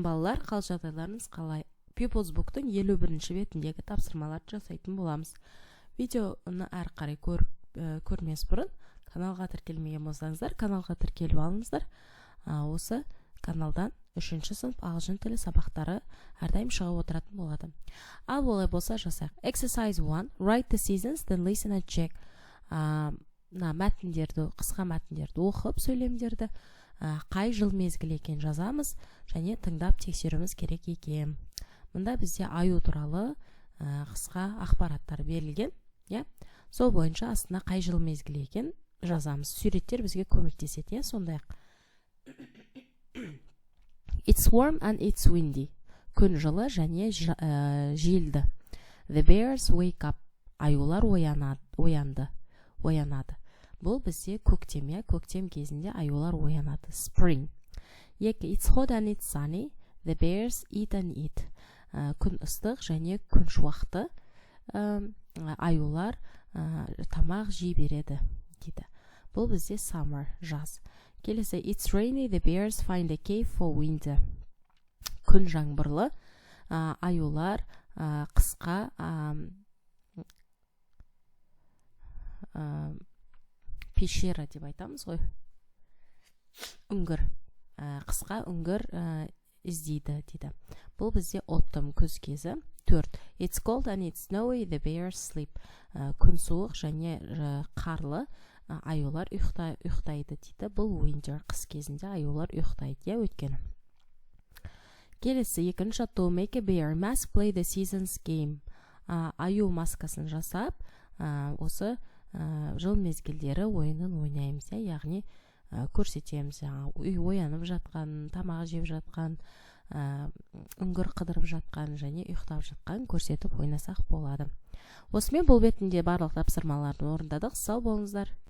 балалар, қал жағдайларыңыз қалай? People's Book'тың 51-ші бетіндегі тапсырмаларды жасайтын боламыз. Видеоны әрі қарай көрмес бұрын каналға тіркелмеген болсаңыздар, каналға тіркеліп алыңыздар. Осы каналдан 3-ші сынып ағылшын тілі сабақтары әрдайым шығып отыратын болады. Ал олай болса жасайық. Exercise 1. Write the seasons, then listen and check. Мәтіндерді, қысқа мәтіндерді оқып, сөйлемдерді қай жыл мезгілі екен жазамыз және тыңдап тексеруіміз керек екен. Мұнда бізде аю туралы қысқа ақпараттар берілген. Сол бойынша астына қай жыл мезгілі екен жазамыз. Суреттер бізге көмектеседі. Сондай-ақ. It's warm and it's windy. Күн жылы және желді. The bears wake up. Аюлар оянады. Бұл бізде көктем кезінде аюлар оянады. Spring. It's hot and it's sunny. The bears eat and eat. Күн ыстық және күн шуақты. Аюлар тамақ жей береді дейді. Бұл бізде summer, жаз. Келесі, it's rainy, the bears find a cave for winter. Күн жаңбырлы, аюлар қысқа пещера деп айтамыз ғой. Үңгір. Қысқа үңгір іздейді дейді. Бұл бізде autumn, күз кезі. 4. It's cold and it's snowy, the bears sleep. Күн суық және қарлы, аюлар ұйықтайды дейді. Бұл winter, қыс кезінде аюлар ұйықтайды, өйткені. Келесі, екінші, to make a bear mask, play the seasons game. Аю маскасын жасап, осы жыл мезгілдері ойынын ойнаймыз, яғни көрсетеміз. Үй оянып жатқан, тамақ жеп жатқан, үңгір қыдырып жатқан және ұйықтап жатқан көрсетіп ойнасақ болады. Осымен бұл бетінде барлық тапсырмаларды орындадық. Сау болыңыздар.